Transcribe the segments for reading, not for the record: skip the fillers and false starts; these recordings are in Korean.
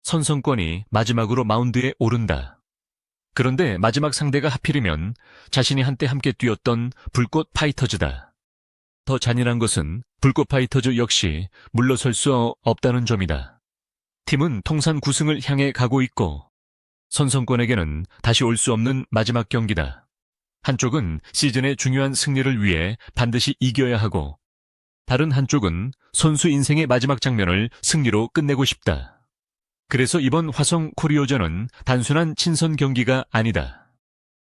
선성권이 마지막으로 마운드에 오른다. 그런데 마지막 상대가 하필이면 자신이 한때 함께 뛰었던 불꽃 파이터즈다. 더 잔인한 것은 불꽃 파이터즈 역시 물러설 수 없다는 점이다. 팀은 통산 9승을 향해 가고 있고 선성권에게는 다시 올 수 없는 마지막 경기다. 한쪽은 시즌의 중요한 승리를 위해 반드시 이겨야 하고 다른 한쪽은 선수 인생의 마지막 장면을 승리로 끝내고 싶다. 그래서 이번 화성 코리오전은 단순한 친선 경기가 아니다.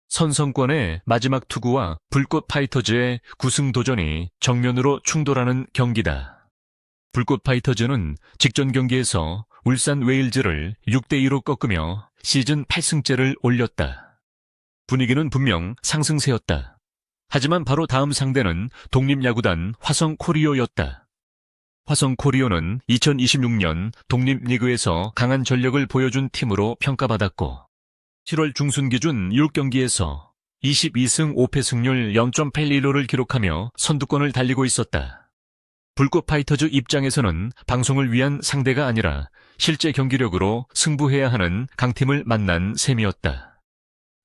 선성권의 마지막 투구와 불꽃 파이터즈의 9승 도전이 정면으로 충돌하는 경기다. 불꽃 파이터즈는 직전 경기에서 울산 웨일즈를 6대2로 꺾으며 시즌 8승째를 올렸다. 분위기는 분명 상승세였다. 하지만 바로 다음 상대는 독립야구단 화성 코리오였다. 화성 코리오는 2026년 독립리그에서 강한 전력을 보여준 팀으로 평가받았고 7월 중순 기준 6경기에서 22승 5패 승률 0.81호를 기록하며 선두권을 달리고 있었다. 불꽃 파이터즈 입장에서는 방송을 위한 상대가 아니라 실제 경기력으로 승부해야 하는 강팀을 만난 셈이었다.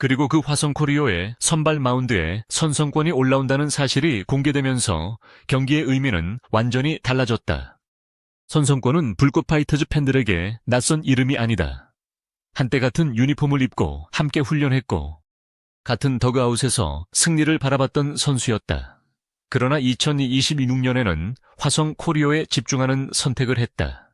그리고 그 화성 코리오의 선발 마운드에 선성권이 올라온다는 사실이 공개되면서 경기의 의미는 완전히 달라졌다. 선성권은 불꽃 파이터즈 팬들에게 낯선 이름이 아니다. 한때 같은 유니폼을 입고 함께 훈련했고 같은 더그아웃에서 승리를 바라봤던 선수였다. 그러나 2026년에는 화성 코리오에 집중하는 선택을 했다.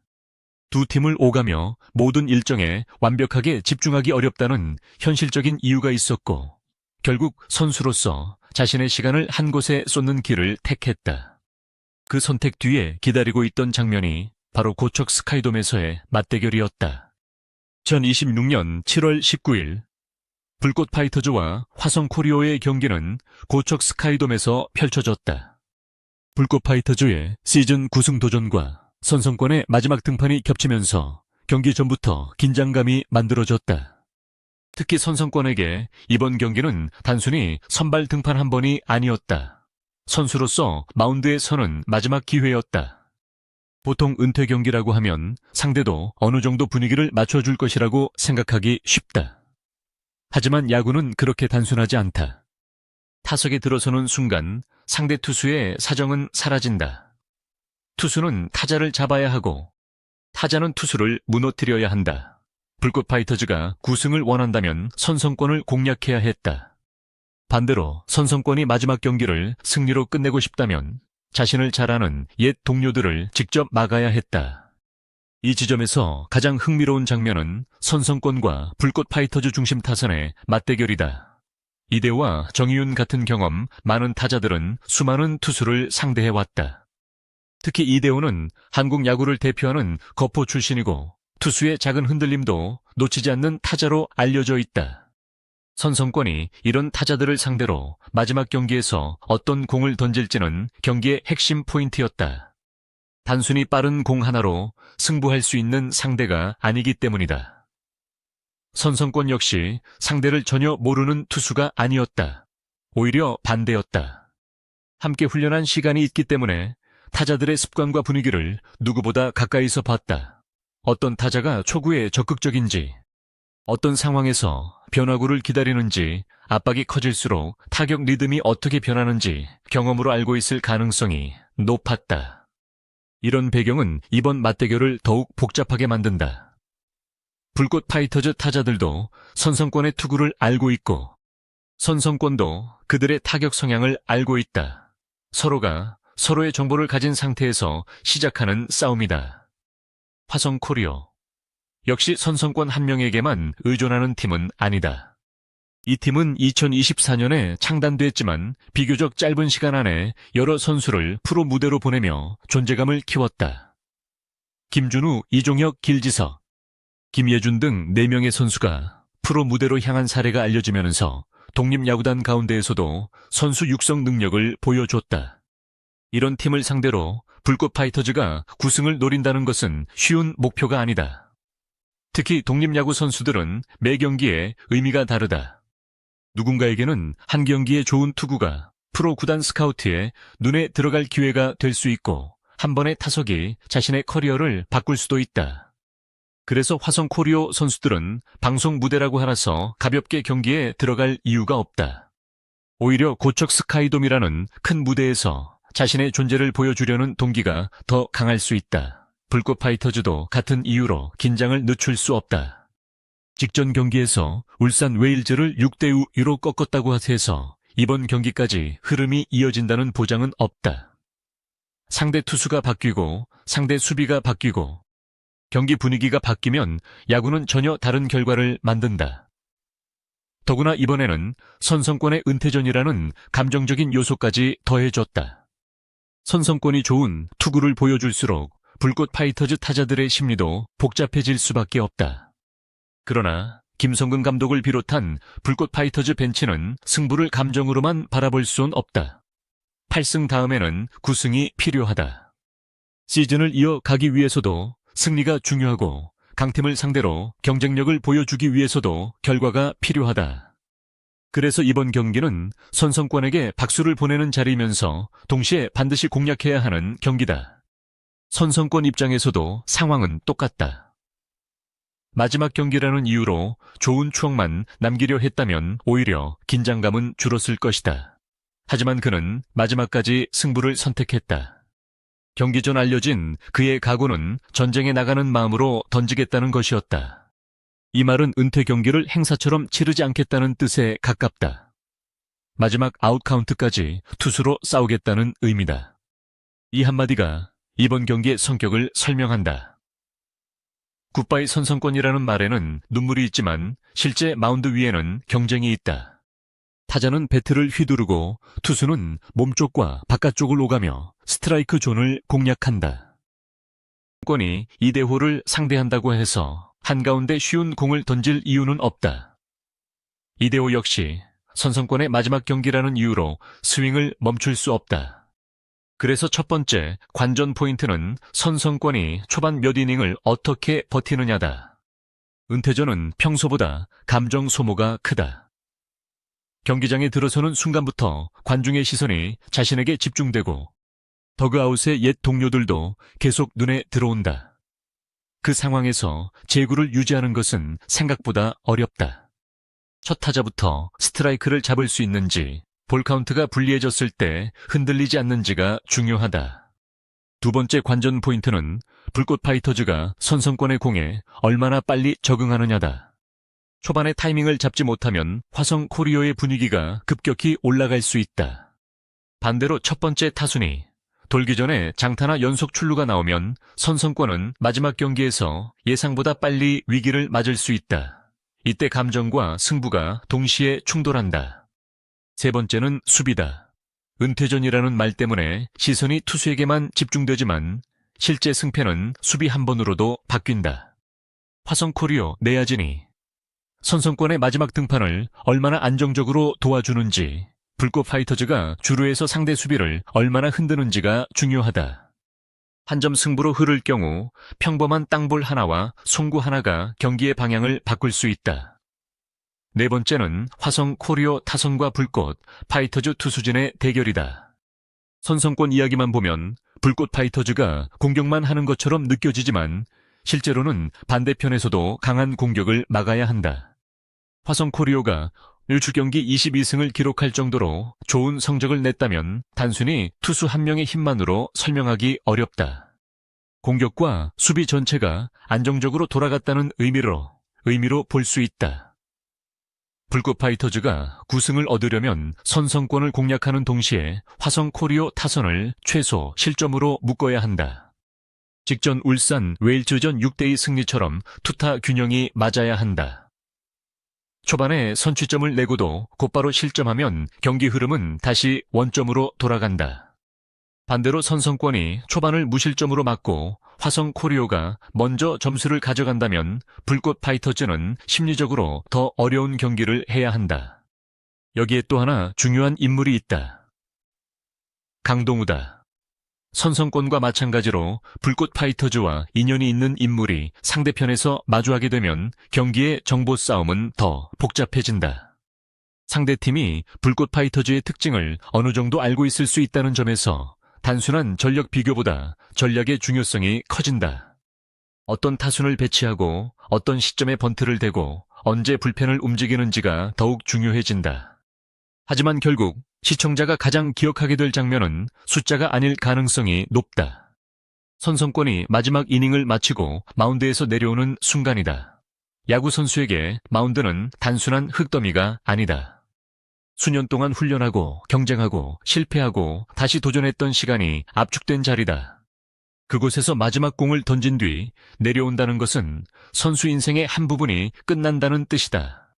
두 팀을 오가며 모든 일정에 완벽하게 집중하기 어렵다는 현실적인 이유가 있었고 결국 선수로서 자신의 시간을 한 곳에 쏟는 길을 택했다. 그 선택 뒤에 기다리고 있던 장면이 바로 고척 스카이돔에서의 맞대결이었다. 2026년 7월 19일 불꽃 파이터즈와 화성 코리오의 경기는 고척 스카이돔에서 펼쳐졌다. 불꽃 파이터즈의 시즌 9승 도전과 선성권의 마지막 등판이 겹치면서 경기 전부터 긴장감이 만들어졌다. 특히 선성권에게 이번 경기는 단순히 선발 등판 한 번이 아니었다. 선수로서 마운드에 서는 마지막 기회였다. 보통 은퇴 경기라고 하면 상대도 어느 정도 분위기를 맞춰줄 것이라고 생각하기 쉽다. 하지만 야구는 그렇게 단순하지 않다. 타석에 들어서는 순간 상대 투수의 사정은 사라진다. 투수는 타자를 잡아야 하고 타자는 투수를 무너뜨려야 한다. 불꽃 파이터즈가 9승을 원한다면 선성권을 공략해야 했다. 반대로 선성권이 마지막 경기를 승리로 끝내고 싶다면 자신을 잘 아는 옛 동료들을 직접 막아야 했다. 이 지점에서 가장 흥미로운 장면은 선성권과 불꽃 파이터즈 중심 타선의 맞대결이다. 이대호와 정희윤 같은 경험 많은 타자들은 수많은 투수를 상대해왔다. 특히 이대호는 한국 야구를 대표하는 거포 출신이고 투수의 작은 흔들림도 놓치지 않는 타자로 알려져 있다. 선성권이 이런 타자들을 상대로 마지막 경기에서 어떤 공을 던질지는 경기의 핵심 포인트였다. 단순히 빠른 공 하나로 승부할 수 있는 상대가 아니기 때문이다. 선성권 역시 상대를 전혀 모르는 투수가 아니었다. 오히려 반대였다. 함께 훈련한 시간이 있기 때문에 타자들의 습관과 분위기를 누구보다 가까이서 봤다. 어떤 타자가 초구에 적극적인지, 어떤 상황에서 변화구를 기다리는지, 압박이 커질수록 타격 리듬이 어떻게 변하는지 경험으로 알고 있을 가능성이 높았다. 이런 배경은 이번 맞대결을 더욱 복잡하게 만든다. 불꽃 파이터즈 타자들도 선성권의 투구를 알고 있고, 선성권도 그들의 타격 성향을 알고 있다. 서로가 서로의 정보를 가진 상태에서 시작하는 싸움이다. 화성 코리오. 역시 선성권 한 명에게만 의존하는 팀은 아니다. 이 팀은 2024년에 창단됐지만 비교적 짧은 시간 안에 여러 선수를 프로 무대로 보내며 존재감을 키웠다. 김준우, 이종혁, 길지석, 김예준 등 4명의 선수가 프로 무대로 향한 사례가 알려지면서 독립야구단 가운데에서도 선수 육성 능력을 보여줬다. 이런 팀을 상대로 불꽃 파이터즈가 9승을 노린다는 것은 쉬운 목표가 아니다. 특히 독립야구 선수들은 매 경기에 의미가 다르다. 누군가에게는 한 경기의 좋은 투구가 프로 구단 스카우트의 눈에 들어갈 기회가 될 수 있고 한 번의 타석이 자신의 커리어를 바꿀 수도 있다. 그래서 화성 코리오 선수들은 방송 무대라고 하나서 가볍게 경기에 들어갈 이유가 없다. 오히려 고척 스카이돔이라는 큰 무대에서 자신의 존재를 보여주려는 동기가 더 강할 수 있다. 불꽃 파이터즈도 같은 이유로 긴장을 늦출 수 없다. 직전 경기에서 울산 웨일즈를 6대2로 꺾었다고 해서 이번 경기까지 흐름이 이어진다는 보장은 없다. 상대 투수가 바뀌고 상대 수비가 바뀌고 경기 분위기가 바뀌면 야구는 전혀 다른 결과를 만든다. 더구나 이번에는 선성권의 은퇴전이라는 감정적인 요소까지 더해졌다. 선성권이 좋은 투구를 보여줄수록 불꽃 파이터즈 타자들의 심리도 복잡해질 수밖에 없다. 그러나 김성근 감독을 비롯한 불꽃 파이터즈 벤치는 승부를 감정으로만 바라볼 수는 없다. 8승 다음에는 9승이 필요하다. 시즌을 이어가기 위해서도 승리가 중요하고 강팀을 상대로 경쟁력을 보여주기 위해서도 결과가 필요하다. 그래서 이번 경기는 선성권에게 박수를 보내는 자리이면서 동시에 반드시 공략해야 하는 경기다. 선성권 입장에서도 상황은 똑같다. 마지막 경기라는 이유로 좋은 추억만 남기려 했다면 오히려 긴장감은 줄었을 것이다. 하지만 그는 마지막까지 승부를 선택했다. 경기 전 알려진 그의 각오는 전쟁에 나가는 마음으로 던지겠다는 것이었다. 이 말은 은퇴 경기를 행사처럼 치르지 않겠다는 뜻에 가깝다. 마지막 아웃 카운트까지 투수로 싸우겠다는 의미다. 이 한마디가 이번 경기의 성격을 설명한다. 굿바이 선성권이라는 말에는 눈물이 있지만 실제 마운드 위에는 경쟁이 있다. 타자는 배트를 휘두르고 투수는 몸쪽과 바깥쪽을 오가며 스트라이크 존을 공략한다. 선성권이 이대호를 상대한다고 해서 한가운데 쉬운 공을 던질 이유는 없다. 이대호 역시 선성권의 마지막 경기라는 이유로 스윙을 멈출 수 없다. 그래서 첫 번째 관전 포인트는 선성권이 초반 몇 이닝을 어떻게 버티느냐다. 은퇴전은 평소보다 감정 소모가 크다. 경기장에 들어서는 순간부터 관중의 시선이 자신에게 집중되고 더그아웃의 옛 동료들도 계속 눈에 들어온다. 그 상황에서 제구를 유지하는 것은 생각보다 어렵다. 첫 타자부터 스트라이크를 잡을 수 있는지, 볼 카운트가 불리해졌을 때 흔들리지 않는지가 중요하다. 두 번째 관전 포인트는 불꽃 파이터즈가 선성권의 공에 얼마나 빨리 적응하느냐다. 초반에 타이밍을 잡지 못하면 화성 코리오의 분위기가 급격히 올라갈 수 있다. 반대로 첫 번째 타순이 돌기 전에 장타나 연속 출루가 나오면 선성권은 마지막 경기에서 예상보다 빨리 위기를 맞을 수 있다. 이때 감정과 승부가 동시에 충돌한다. 세 번째는 수비다. 은퇴전이라는 말 때문에 시선이 투수에게만 집중되지만 실제 승패는 수비 한 번으로도 바뀐다. 화성 코리오 내야진이 선성권의 마지막 등판을 얼마나 안정적으로 도와주는지, 불꽃 파이터즈가 주루에서 상대 수비를 얼마나 흔드는지가 중요하다. 한 점 승부로 흐를 경우 평범한 땅볼 하나와 송구 하나가 경기의 방향을 바꿀 수 있다. 네 번째는 화성 코리오 타선과 불꽃 파이터즈 투수진의 대결이다. 선성권 이야기만 보면 불꽃 파이터즈가 공격만 하는 것처럼 느껴지지만 실제로는 반대편에서도 강한 공격을 막아야 한다. 화성 코리오가 1주경기 22승을 기록할 정도로 좋은 성적을 냈다면 단순히 투수 한 명의 힘만으로 설명하기 어렵다. 공격과 수비 전체가 안정적으로 돌아갔다는 의미로 볼 수 있다. 불꽃 파이터즈가 9승을 얻으려면 선성권을 공략하는 동시에 화성 코리오 타선을 최소 실점으로 묶어야 한다. 직전 울산 웨일즈전 6대2 승리처럼 투타 균형이 맞아야 한다. 초반에 선취점을 내고도 곧바로 실점하면 경기 흐름은 다시 원점으로 돌아간다. 반대로 선성권이 초반을 무실점으로 막고 화성 코리오가 먼저 점수를 가져간다면 불꽃 파이터즈는 심리적으로 더 어려운 경기를 해야 한다. 여기에 또 하나 중요한 인물이 있다. 강동우다. 선성권과 마찬가지로 불꽃 파이터즈와 인연이 있는 인물이 상대편에서 마주하게 되면 경기의 정보 싸움은 더 복잡해진다. 상대팀이 불꽃 파이터즈의 특징을 어느 정도 알고 있을 수 있다는 점에서 단순한 전력 비교보다 전략의 중요성이 커진다. 어떤 타순을 배치하고 어떤 시점에 번트를 대고 언제 불펜을 움직이는지가 더욱 중요해진다. 하지만 결국 시청자가 가장 기억하게 될 장면은 숫자가 아닐 가능성이 높다. 선성권이 마지막 이닝을 마치고 마운드에서 내려오는 순간이다. 야구 선수에게 마운드는 단순한 흙더미가 아니다. 수년 동안 훈련하고 경쟁하고 실패하고 다시 도전했던 시간이 압축된 자리다. 그곳에서 마지막 공을 던진 뒤 내려온다는 것은 선수 인생의 한 부분이 끝난다는 뜻이다.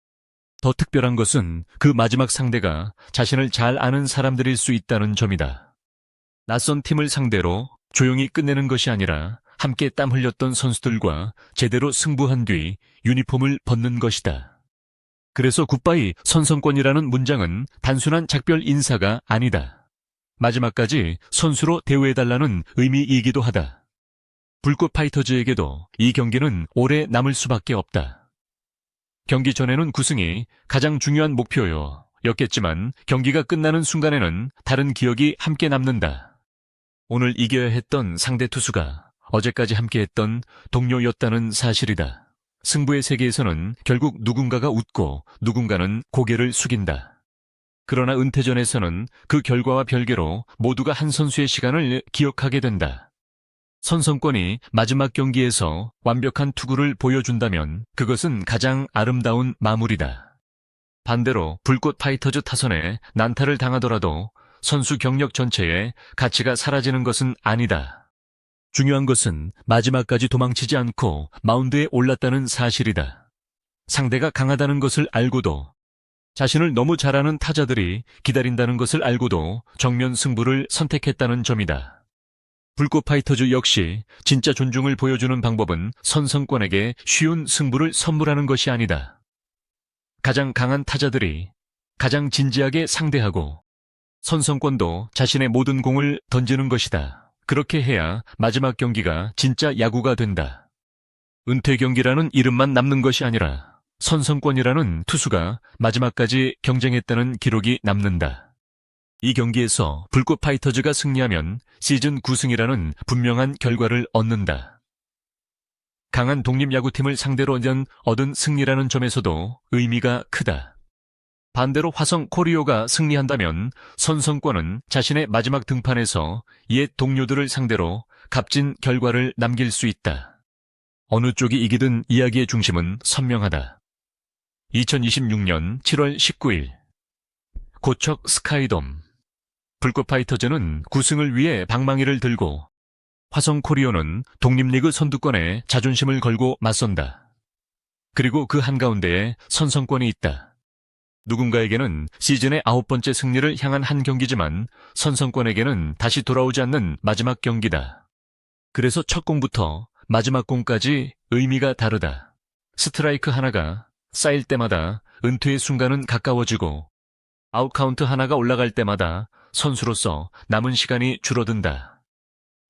더 특별한 것은 그 마지막 상대가 자신을 잘 아는 사람들일 수 있다는 점이다. 낯선 팀을 상대로 조용히 끝내는 것이 아니라 함께 땀 흘렸던 선수들과 제대로 승부한 뒤 유니폼을 벗는 것이다. 그래서 굿바이 선성권이라는 문장은 단순한 작별 인사가 아니다. 마지막까지 선수로 대우해달라는 의미이기도 하다. 불꽃 파이터즈에게도 이 경기는 오래 남을 수밖에 없다. 경기 전에는 우승이 가장 중요한 목표였겠지만 경기가 끝나는 순간에는 다른 기억이 함께 남는다. 오늘 이겨야 했던 상대 투수가 어제까지 함께했던 동료였다는 사실이다. 승부의 세계에서는 결국 누군가가 웃고 누군가는 고개를 숙인다. 그러나 은퇴전에서는 그 결과와 별개로 모두가 한 선수의 시간을 기억하게 된다. 선성권이 마지막 경기에서 완벽한 투구를 보여준다면 그것은 가장 아름다운 마무리다. 반대로 불꽃 파이터즈 타선에 난타를 당하더라도 선수 경력 전체에 가치가 사라지는 것은 아니다. 중요한 것은 마지막까지 도망치지 않고 마운드에 올랐다는 사실이다. 상대가 강하다는 것을 알고도 자신을 너무 잘 아는 타자들이 기다린다는 것을 알고도 정면 승부를 선택했다는 점이다. 불꽃 파이터즈 역시 진짜 존중을 보여주는 방법은 선성권에게 쉬운 승부를 선물하는 것이 아니다. 가장 강한 타자들이 가장 진지하게 상대하고 선성권도 자신의 모든 공을 던지는 것이다. 그렇게 해야 마지막 경기가 진짜 야구가 된다. 은퇴 경기라는 이름만 남는 것이 아니라 선성권이라는 투수가 마지막까지 경쟁했다는 기록이 남는다. 이 경기에서 불꽃 파이터즈가 승리하면 시즌 9승이라는 분명한 결과를 얻는다. 강한 독립야구팀을 상대로 얻은 승리라는 점에서도 의미가 크다. 반대로 화성 코리오가 승리한다면 선성권은 자신의 마지막 등판에서 옛 동료들을 상대로 값진 결과를 남길 수 있다. 어느 쪽이 이기든 이야기의 중심은 선명하다. 2026년 7월 19일 고척 스카이돔. 불꽃 파이터즈는 9승을 위해 방망이를 들고 화성 코리오는 독립리그 선두권에 자존심을 걸고 맞선다. 그리고 그 한가운데에 선성권이 있다. 누군가에게는 시즌의 9번째 승리를 향한 한 경기지만 선성권에게는 다시 돌아오지 않는 마지막 경기다. 그래서 첫 공부터 마지막 공까지 의미가 다르다. 스트라이크 하나가 쌓일 때마다 은퇴의 순간은 가까워지고 아웃카운트 하나가 올라갈 때마다 선수로서 남은 시간이 줄어든다.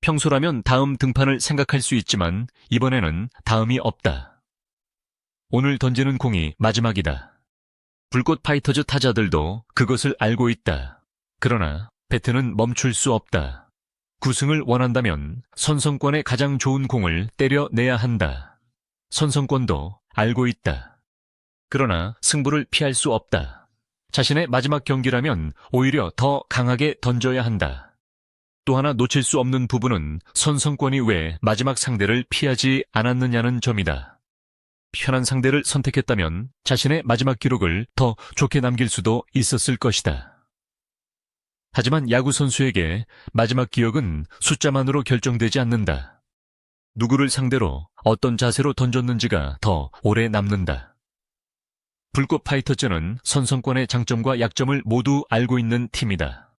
평소라면 다음 등판을 생각할 수 있지만 이번에는 다음이 없다. 오늘 던지는 공이 마지막이다. 불꽃 파이터즈 타자들도 그것을 알고 있다. 그러나 배트는 멈출 수 없다. 9승을 원한다면 선성권의 가장 좋은 공을 때려내야 한다. 선성권도 알고 있다. 그러나 승부를 피할 수 없다. 자신의 마지막 경기라면 오히려 더 강하게 던져야 한다. 또 하나 놓칠 수 없는 부분은 선성권이 왜 마지막 상대를 피하지 않았느냐는 점이다. 편한 상대를 선택했다면 자신의 마지막 기록을 더 좋게 남길 수도 있었을 것이다. 하지만 야구 선수에게 마지막 기억은 숫자만으로 결정되지 않는다. 누구를 상대로 어떤 자세로 던졌는지가 더 오래 남는다. 불꽃 파이터즈는 선성권의 장점과 약점을 모두 알고 있는 팀이다.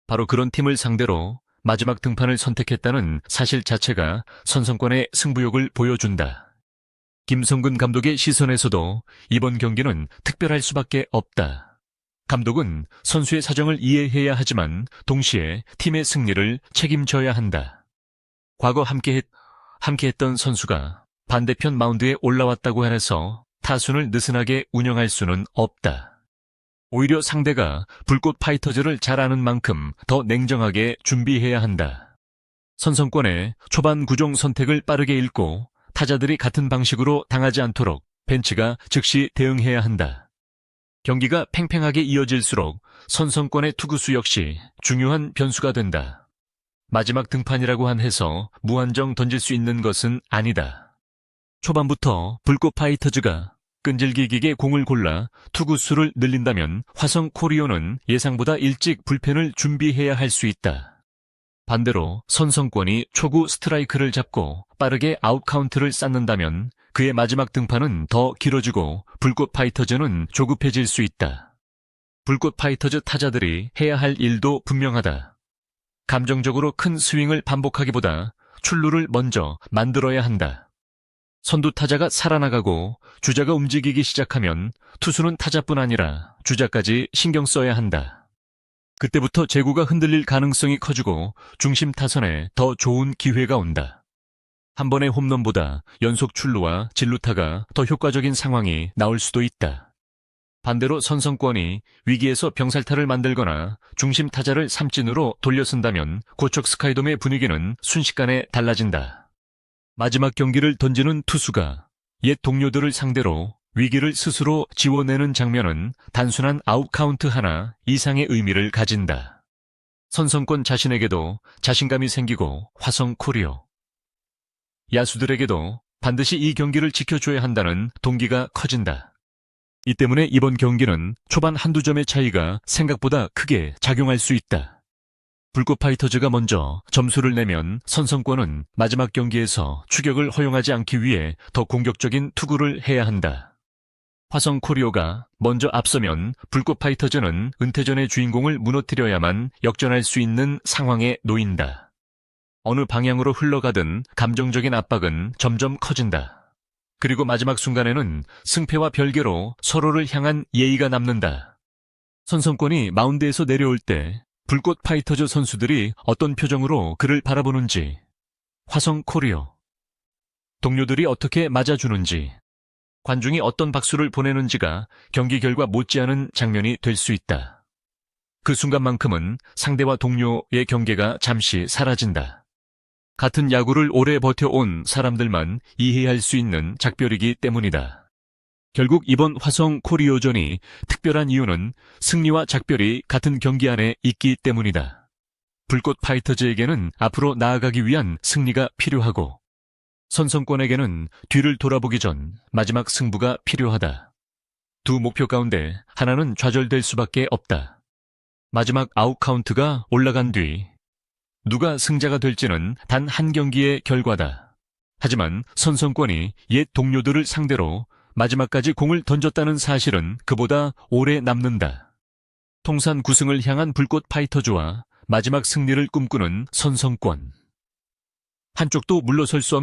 바로 그런 팀을 상대로 마지막 등판을 선택했다는 사실 자체가 선성권의 승부욕을 보여준다. 김성근 감독의 시선에서도 이번 경기는 특별할 수밖에 없다. 감독은 선수의 사정을 이해해야 하지만 동시에 팀의 승리를 책임져야 한다. 과거 함께했던 선수가 반대편 마운드에 올라왔다고 해서 타순을 느슨하게 운영할 수는 없다. 오히려 상대가 불꽃 파이터즈를 잘 아는 만큼 더 냉정하게 준비해야 한다. 선성권의 초반 구종 선택을 빠르게 읽고 타자들이 같은 방식으로 당하지 않도록 벤치가 즉시 대응해야 한다. 경기가 팽팽하게 이어질수록 선성권의 투구수 역시 중요한 변수가 된다. 마지막 등판이라고 해서 무한정 던질 수 있는 것은 아니다. 초반부터 불꽃 파이터즈가 끈질기게 공을 골라 투구수를 늘린다면 화성 코리온은 예상보다 일찍 불펜을 준비해야 할 수 있다. 반대로 선성권이 초구 스트라이크를 잡고 빠르게 아웃카운트를 쌓는다면 그의 마지막 등판은 더 길어지고 불꽃 파이터즈는 조급해질 수 있다. 불꽃 파이터즈 타자들이 해야 할 일도 분명하다. 감정적으로 큰 스윙을 반복하기보다 출루를 먼저 만들어야 한다. 선두 타자가 살아나가고 주자가 움직이기 시작하면 투수는 타자뿐 아니라 주자까지 신경 써야 한다. 그때부터 제구가 흔들릴 가능성이 커지고 중심 타선에 더 좋은 기회가 온다. 한 번의 홈런보다 연속 출루와 진루타가 더 효과적인 상황이 나올 수도 있다. 반대로 선성권이 위기에서 병살타를 만들거나 중심 타자를 삼진으로 돌려쓴다면 고척 스카이돔의 분위기는 순식간에 달라진다. 마지막 경기를 던지는 투수가 옛 동료들을 상대로 위기를 스스로 지워내는 장면은 단순한 아웃카운트 하나 이상의 의미를 가진다. 선성권 자신에게도 자신감이 생기고 화성 코리오 야수들에게도 반드시 이 경기를 지켜줘야 한다는 동기가 커진다. 이 때문에 이번 경기는 초반 한두 점의 차이가 생각보다 크게 작용할 수 있다. 불꽃 파이터즈가 먼저 점수를 내면 선성권은 마지막 경기에서 추격을 허용하지 않기 위해 더 공격적인 투구를 해야 한다. 화성 코리오가 먼저 앞서면 불꽃 파이터즈는 은퇴전의 주인공을 무너뜨려야만 역전할 수 있는 상황에 놓인다. 어느 방향으로 흘러가든 감정적인 압박은 점점 커진다. 그리고 마지막 순간에는 승패와 별개로 서로를 향한 예의가 남는다. 선성권이 마운드에서 내려올 때 불꽃 파이터즈 선수들이 어떤 표정으로 그를 바라보는지, 화성 코리오 동료들이 어떻게 맞아주는지, 관중이 어떤 박수를 보내는지가 경기 결과 못지않은 장면이 될 수 있다. 그 순간만큼은 상대와 동료의 경계가 잠시 사라진다. 같은 야구를 오래 버텨온 사람들만 이해할 수 있는 작별이기 때문이다. 결국 이번 화성 코리오전이 특별한 이유는 승리와 작별이 같은 경기 안에 있기 때문이다. 불꽃 파이터즈에게는 앞으로 나아가기 위한 승리가 필요하고 선성권에게는 뒤를 돌아보기 전 마지막 승부가 필요하다. 두 목표 가운데 하나는 좌절될 수밖에 없다. 마지막 아웃카운트가 올라간 뒤 누가 승자가 될지는 단 한 경기의 결과다. 하지만 선성권이 옛 동료들을 상대로 마지막까지 공을 던졌다는 사실은 그보다 오래 남는다. 통산 9승을 향한 불꽃 파이터즈와 마지막 승리를 꿈꾸는 선성권. 한쪽도 물러설 수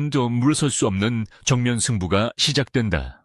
없는 정면 승부가 시작된다.